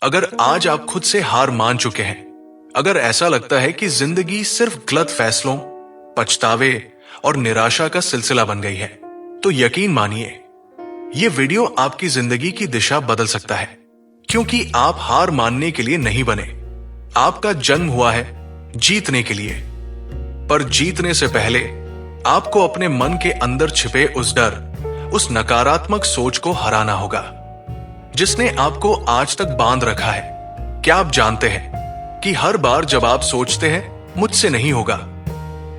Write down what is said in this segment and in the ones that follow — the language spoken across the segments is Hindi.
अगर आज आप खुद से हार मान चुके हैं, अगर ऐसा लगता है कि जिंदगी सिर्फ गलत फैसलों, पछतावे और निराशा का सिलसिला बन गई है, तो यकीन मानिए, ये वीडियो आपकी जिंदगी की दिशा बदल सकता है। क्योंकि आप हार मानने के लिए नहीं बने। आपका जन्म हुआ है जीतने के लिए। पर जीतने से पहले आपको अपने मन के अंदर छिपे उस डर, उस नकारात्मक सोच को हराना होगा, जिसने आपको आज तक बांध रखा है। क्या आप जानते हैं कि हर बार जब आप सोचते हैं मुझसे नहीं होगा,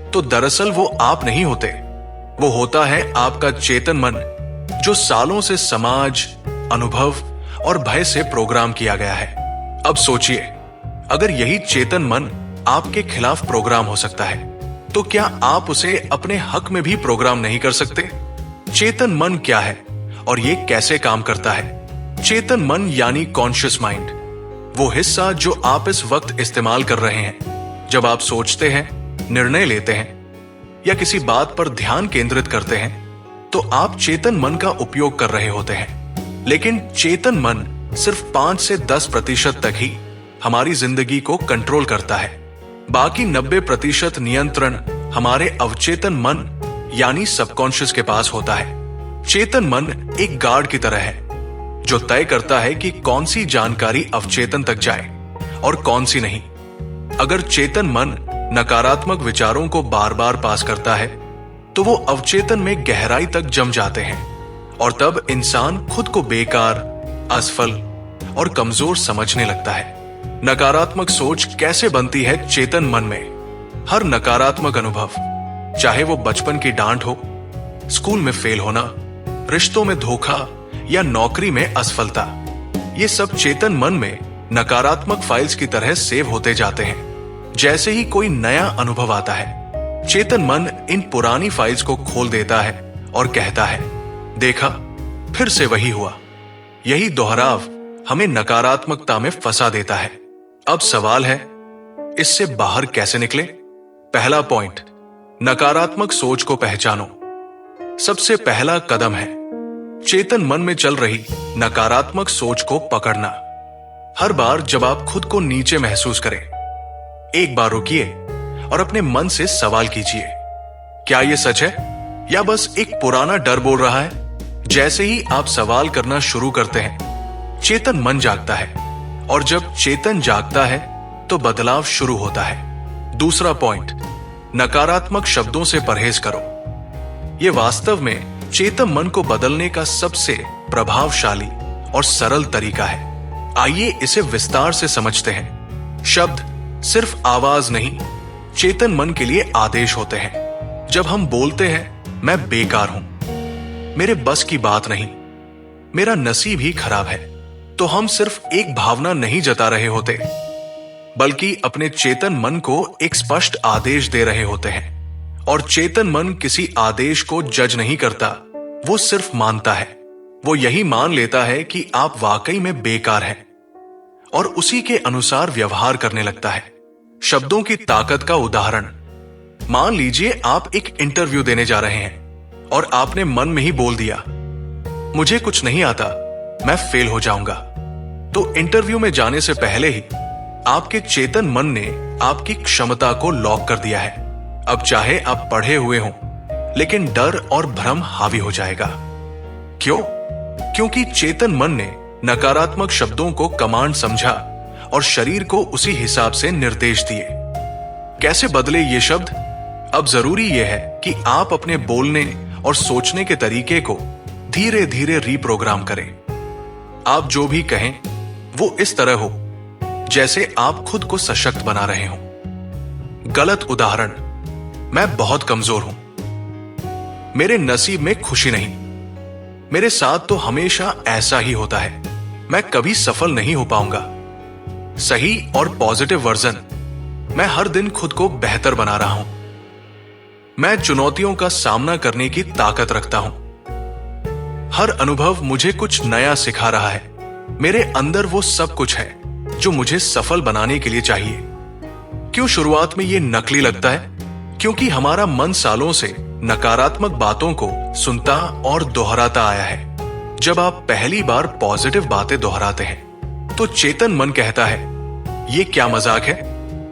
तो दरअसल वो आप नहीं होते, वो होता है आपका चेतन मन, जो सालों से समाज, अनुभव और भय से प्रोग्राम किया गया है। अब सोचिए, अगर यही चेतन मन आपके खिलाफ प्रोग्राम हो सकता है, तो क्या आप उसे अपने हक में भी प्रोग्राम नहीं कर सकते? चेतन मन क्या है और ये कैसे काम करता है? चेतन मन यानी कॉन्शियस माइंड, वो हिस्सा जो आप इस वक्त इस्तेमाल कर रहे हैं जब आप सोचते हैं, निर्णय लेते हैं या किसी बात पर ध्यान केंद्रित करते हैं, तो आप चेतन मन का उपयोग कर रहे होते हैं। लेकिन चेतन मन सिर्फ 5 से 10% तक ही हमारी जिंदगी को कंट्रोल करता है। बाकी 90% नियंत्रण हमारे अवचेतन मन यानी सबकॉन्शियस के पास होता है। चेतन मन एक गार्ड की तरह है, जो तय करता है कि कौन सी जानकारी अवचेतन तक जाए और कौन सी नहीं। अगर चेतन मन नकारात्मक विचारों को बार बार पास करता है, तो वो अवचेतन में गहराई तक जम जाते हैं और तब इंसान खुद को बेकार, असफल और कमजोर समझने लगता है। नकारात्मक सोच कैसे बनती है चेतन मन में? हर नकारात्मक अनुभव, चाहे वो बचपन की डांट हो, स्कूल में फेल होना, रिश्तों में धोखा या नौकरी में असफलता, ये सब चेतन मन में नकारात्मक फाइल्स की तरह सेव होते जाते हैं। जैसे ही कोई नया अनुभव आता है, चेतन मन इन पुरानी फाइल्स को खोल देता है और कहता है, देखा, फिर से वही हुआ। यही दोहराव हमें नकारात्मकता में फंसा देता है। अब सवाल है, इससे बाहर कैसे निकले? पहला पॉइंट, नकारात्मक सोच को पहचानो। सबसे पहला कदम है चेतन मन में चल रही नकारात्मक सोच को पकड़ना। हर बार जब आप खुद को नीचे महसूस करें, एक बार रुकिए और अपने मन से सवाल कीजिए, क्या यह सच है या बस एक पुराना डर बोल रहा है? जैसे ही आप सवाल करना शुरू करते हैं, चेतन मन जागता है, और जब चेतन जागता है तो बदलाव शुरू होता है। दूसरा पॉइंट, नकारात्मक शब्दों से परहेज करो। यह वास्तव में चेतन मन को बदलने का सबसे प्रभावशाली और सरल तरीका है। आइए इसे विस्तार से समझते हैं। शब्द सिर्फ आवाज नहीं, चेतन मन के लिए आदेश होते हैं। जब हम बोलते हैं, मैं बेकार हूं, मेरे बस की बात नहीं, मेरा नसीब ही खराब है, तो हम सिर्फ एक भावना नहीं जता रहे होते, बल्कि अपने चेतन मन को एक स्पष्ट आदेश दे रहे होते हैं। और चेतन मन किसी आदेश को जज नहीं करता, वो सिर्फ मानता है। वो यही मान लेता है कि आप वाकई में बेकार हैं और उसी के अनुसार व्यवहार करने लगता है। शब्दों की ताकत का उदाहरण, मान लीजिए आप एक इंटरव्यू देने जा रहे हैं और आपने मन में ही बोल दिया, मुझे कुछ नहीं आता, मैं फेल हो जाऊंगा। तो इंटरव्यू में जाने से पहले ही आपके चेतन मन ने आपकी क्षमता को लॉक कर दिया है। अब चाहे आप पढ़े हुए हों, लेकिन डर और भ्रम हावी हो जाएगा। क्यों? क्योंकि चेतन मन ने नकारात्मक शब्दों को कमांड समझा और शरीर को उसी हिसाब से निर्देश दिए। कैसे बदले ये शब्द? अब जरूरी यह है कि आप अपने बोलने और सोचने के तरीके को धीरे धीरे रीप्रोग्राम करें। आप जो भी कहें, वो इस तरह हो जैसे आप खुद को सशक्त बना रहे हों। गलत उदाहरण, मैं बहुत कमजोर हूं, मेरे नसीब में खुशी नहीं, मेरे साथ तो हमेशा ऐसा ही होता है, मैं कभी सफल नहीं हो पाऊंगा। सही और पॉजिटिव वर्जन, मैं हर दिन खुद को बेहतर बना रहा हूं, मैं चुनौतियों का सामना करने की ताकत रखता हूं, हर अनुभव मुझे कुछ नया सिखा रहा है, मेरे अंदर वो सब कुछ है जो मुझे सफल बनाने के लिए चाहिए। क्यों शुरुआत में ये नकली लगता है? क्योंकि हमारा मन सालों से नकारात्मक बातों को सुनता और दोहराता आया है। जब आप पहली बार पॉजिटिव बातें दोहराते हैं, तो चेतन मन कहता है, ये क्या मजाक है,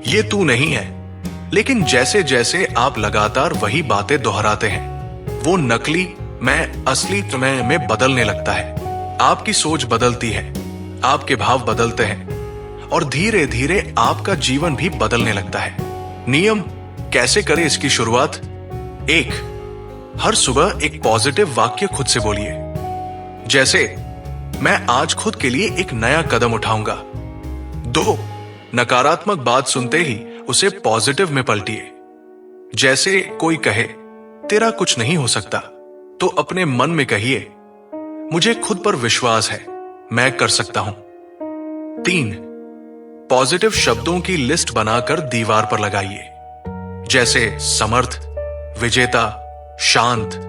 ये तू नहीं है। लेकिन जैसे जैसे आप लगातार वही बातें दोहराते हैं, वो नकली मैं असली तुम्हें में बदलने लगता है। आपकी सोच बदलती है, आपके भाव बदलते हैं और धीरे धीरे आपका जीवन भी बदलने लगता है। नियम कैसे करें इसकी शुरुआत? 1, हर सुबह एक पॉजिटिव वाक्य खुद से बोलिए, जैसे मैं आज खुद के लिए एक नया कदम उठाऊंगा। 2, नकारात्मक बात सुनते ही उसे पॉजिटिव में पलटिए, जैसे कोई कहे तेरा कुछ नहीं हो सकता, तो अपने मन में कहिए मुझे खुद पर विश्वास है, मैं कर सकता हूं। 3, पॉजिटिव शब्दों की लिस्ट बनाकर दीवार पर लगाइए, जैसे समर्थ, विजेता, शांत,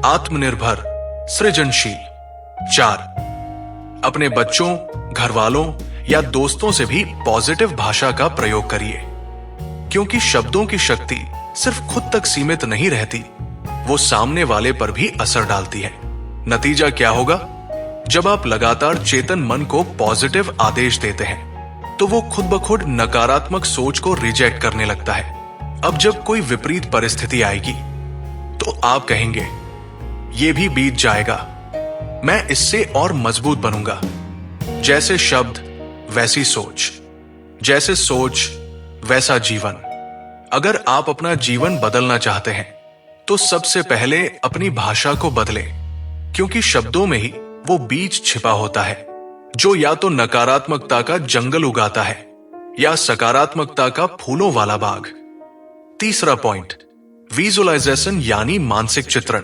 आत्मनिर्भर, सृजनशील। 4, अपने बच्चों, घर वालों या दोस्तों से भी पॉजिटिव भाषा का प्रयोग करिए, क्योंकि शब्दों की शक्ति सिर्फ खुद तक सीमित नहीं रहती, वो सामने वाले पर भी असर डालती है। नतीजा क्या होगा? जब आप लगातार चेतन मन को पॉजिटिव आदेश देते हैं, तो वो खुद ब खुद नकारात्मक सोच को रिजेक्ट करने लगता है। अब जब कोई विपरीत परिस्थिति आएगी, तो आप कहेंगे ये भी बीत जाएगा, मैं इससे और मजबूत बनूंगा। जैसे शब्द वैसी सोच, जैसे सोच वैसा जीवन। अगर आप अपना जीवन बदलना चाहते हैं, तो सबसे पहले अपनी भाषा को बदलें, क्योंकि शब्दों में ही वो बीज छिपा होता है, जो या तो नकारात्मकता का जंगल उगाता है या सकारात्मकता का फूलों वाला बाग। तीसरा पॉइंट, विजुअलाइजेशन यानी मानसिक चित्रण।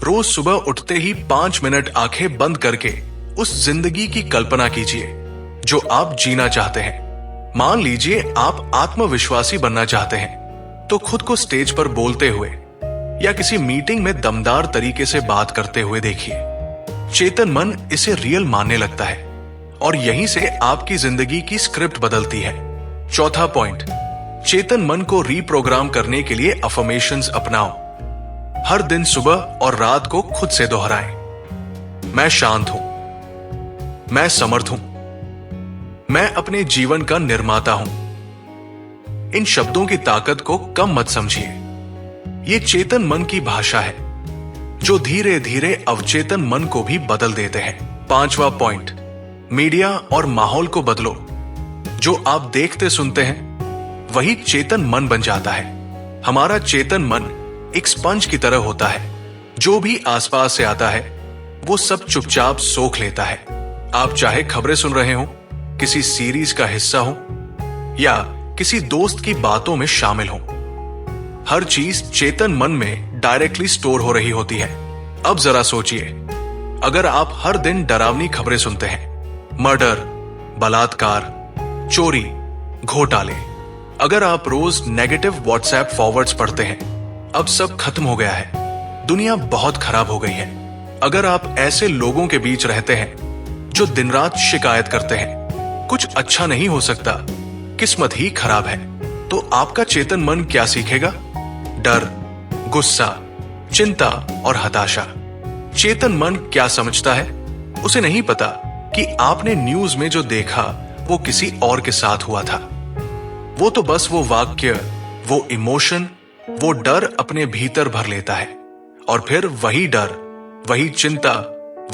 रोज सुबह उठते ही 5 मिनट आंखें बंद करके उस जिंदगी की कल्पना कीजिए जो आप जीना चाहते हैं। मान लीजिए आप आत्मविश्वासी बनना चाहते हैं, तो खुद को स्टेज पर बोलते हुए या किसी मीटिंग में दमदार तरीके से बात करते हुए देखिए। चेतन मन इसे रियल मानने लगता है और यहीं से आपकी जिंदगी की स्क्रिप्ट बदलती है। चौथा पॉइंट, चेतन मन को रीप्रोग्राम करने के लिए अफर्मेशंस अपनाओ। हर दिन सुबह और रात को खुद से दोहराएं। मैं शांत हूं, मैं समर्थ हूं, मैं अपने जीवन का निर्माता हूं। इन शब्दों की ताकत को कम मत समझिए, ये चेतन मन की भाषा है जो धीरे धीरे अवचेतन मन को भी बदल देते हैं। 5वां पॉइंट, मीडिया और माहौल को बदलो। जो आप देखते सुनते हैं वही चेतन मन बन जाता है। हमारा चेतन मन एक स्पंज की तरह होता है, जो भी आसपास से आता है वो सब चुपचाप सोख लेता है। आप चाहे खबरें सुन रहे हो, किसी सीरीज का हिस्सा हो या किसी दोस्त की बातों में शामिल हो, हर चीज चेतन मन में डायरेक्टली स्टोर हो रही होती है। अब जरा सोचिए, अगर आप हर दिन डरावनी खबरें सुनते हैं, मर्डर, बलात्कार, चोरी, घोटाले, अगर आप रोज नेगेटिव व्हाट्सएप फॉरवर्ड्स पढ़ते हैं, अब सब खत्म हो गया है, दुनिया बहुत खराब हो गई है। अगर आप ऐसे लोगों के बीच रहते हैं जो दिन रात शिकायत करते हैं, कुछ अच्छा नहीं हो सकता, किस्मत ही खराब है, तो आपका चेतन मन क्या सीखेगा? डर, गुस्सा, चिंता और हताशा। चेतन मन क्या समझता है? उसे नहीं पता कि आपने न्यूज में जो देखा वो किसी और के साथ हुआ था। वो तो बस वो वाक्य, वो इमोशन, वो डर अपने भीतर भर लेता है और फिर वही डर, वही चिंता,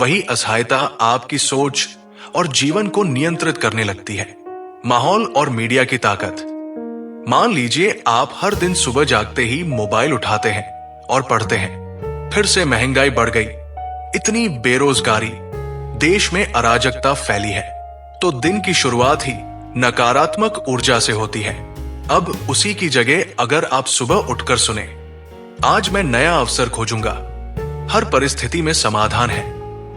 वही असहायता आपकी सोच और जीवन को नियंत्रित करने लगती है। माहौल और मीडिया की ताकत। मान लीजिए आप हर दिन सुबह जागते ही मोबाइल उठाते हैं और पढ़ते हैं, फिर से महंगाई बढ़ गई, इतनी बेरोजगारी, देश में अराजकता फैली है, तो दिन की शुरुआत ही नकारात्मक ऊर्जा से होती है। अब उसी की जगह अगर आप सुबह उठकर सुने, आज मैं नया अवसर खोजूंगा, हर परिस्थिति में समाधान है,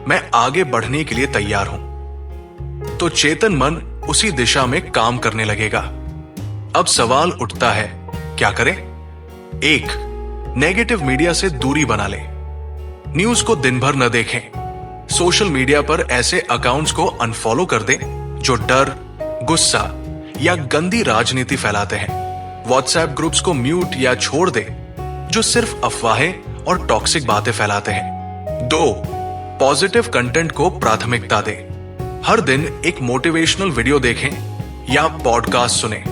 मैं आगे बढ़ने के लिए तैयार हूं, तो चेतन मन उसी दिशा में काम करने लगेगा। अब सवाल उठता है, क्या करें? 1, नेगेटिव मीडिया से दूरी बना लें। न्यूज को दिन भर न देखें। सोशल मीडिया पर ऐसे अकाउंट्स को अनफॉलो कर दें जो डर, गुस्सा या गंदी राजनीति फैलाते हैं। व्हाट्सएप ग्रुप्स को म्यूट या छोड़ दें जो सिर्फ अफवाहें और टॉक्सिक बातें फैलाते हैं। 2, पॉजिटिव कंटेंट को प्राथमिकता दें। हर दिन एक मोटिवेशनल वीडियो देखें या पॉडकास्ट सुने,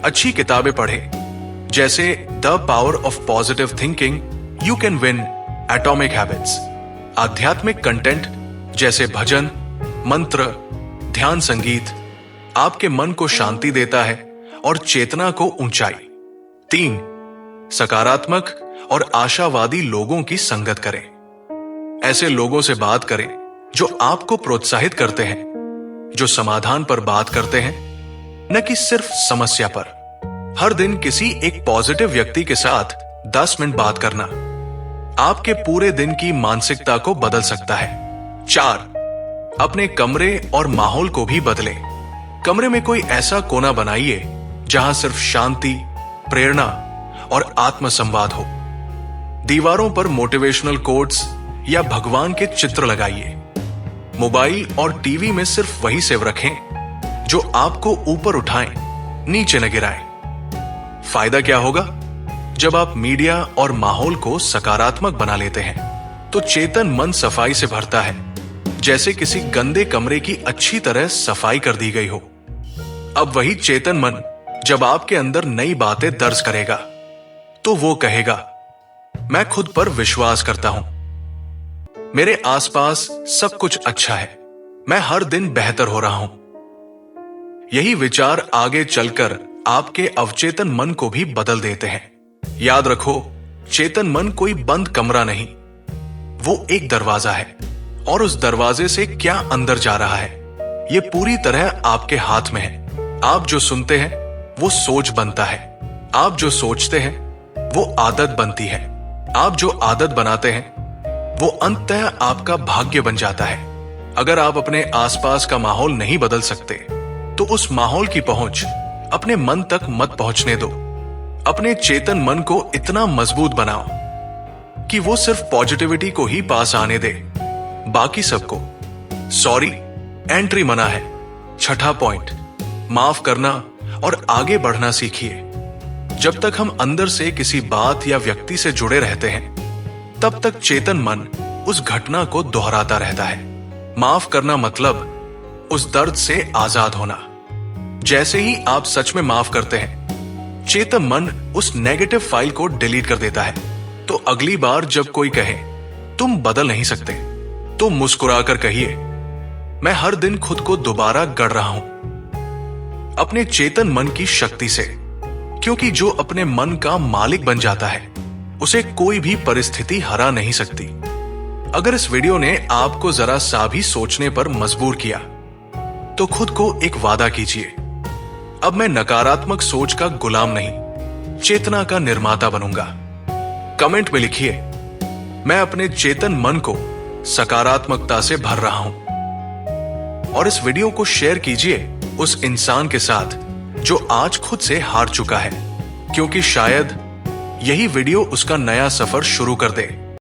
अच्छी किताबें पढ़ें जैसे the power of positive thinking, you can win, atomic habits. आध्यात्मिक कंटेंट जैसे भजन, मंत्र, ध्यान संगीत आपके मन को शांति देता है और चेतना को ऊंचाई। 3. सकारात्मक और आशावादी लोगों की संगत करें। ऐसे लोगों से बात करें जो आपको प्रोत्साहित करते हैं, जो समाधान पर बात करते हैं, न कि सिर्फ समस्या पर। हर दिन किसी एक पॉजिटिव व्यक्ति के साथ 10 मिनट बात करना आपके पूरे दिन की मानसिकता को बदल सकता है। 4. अपने कमरे और माहौल को भी बदलें। कमरे में कोई ऐसा कोना बनाइए जहां सिर्फ शांति, प्रेरणा और आत्म संवाद हो। दीवारों पर मोटिवेशनल कोट्स या भगवान के चित्र लगाइए। मोबाइल और टीवी में सिर्फ वही सेव रखें जो आपको ऊपर उठाएं, नीचे न गिराएं। फायदा क्या होगा? जब आप मीडिया और माहौल को सकारात्मक बना लेते हैं तो चेतन मन सफाई से भरता है, जैसे किसी गंदे कमरे की अच्छी तरह सफाई कर दी गई हो। अब वही चेतन मन जब आपके अंदर नई बातें दर्ज करेगा तो वो कहेगा, मैं खुद पर विश्वास करता हूं, मेरे आसपास सब कुछ अच्छा है, मैं हर दिन बेहतर हो रहा हूं। यही विचार आगे चलकर आपके अवचेतन मन को भी बदल देते हैं। याद रखो, चेतन मन कोई बंद कमरा नहीं, वो एक दरवाजा है और उस दरवाजे से क्या अंदर जा रहा है ये पूरी तरह आपके हाथ में है। आप जो सुनते हैं वो सोच बनता है, आप जो सोचते हैं वो आदत बनती है, आप जो आदत बनाते हैं वो अंततः आपका भाग्य बन जाता है। अगर आप अपने आसपास का माहौल नहीं बदल सकते तो उस माहौल की पहुंच अपने मन तक मत पहुंचने दो। अपने चेतन मन को इतना मजबूत बनाओ कि वो सिर्फ पॉजिटिविटी को ही पास आने दे, बाकी सबको। सॉरी एंट्री मना है। 6ठा पॉइंट, माफ करना और आगे बढ़ना सीखिए। जब तक हम अंदर से किसी बात या व्यक्ति से जुड़े रहते हैं तब तक चेतन मन उस घटना को दोहराता रहता है। माफ करना मतलब उस दर्द से आजाद होना। जैसे ही आप सच में माफ करते हैं चेतन मन उस नेगेटिव फाइल को डिलीट कर देता है। तो अगली बार जब कोई कहे तुम बदल नहीं सकते तो मुस्कुराकर कहिए, मैं हर दिन खुद को दोबारा गढ़ रहा हूं अपने चेतन मन की शक्ति से। क्योंकि जो अपने मन का मालिक बन जाता है उसे कोई भी परिस्थिति हरा नहीं सकती। अगर इस वीडियो ने आपको जरा सा भी सोचने पर मजबूर किया तो खुद को एक वादा कीजिए, अब मैं नकारात्मक सोच का गुलाम नहीं, चेतना का निर्माता बनूंगा। कमेंट में लिखिए, मैं अपने चेतन मन को सकारात्मकता से भर रहा हूं। और इस वीडियो को शेयर कीजिए उस इंसान के साथ जो आज खुद से हार चुका है, क्योंकि शायद यही वीडियो उसका नया सफर शुरू कर दे।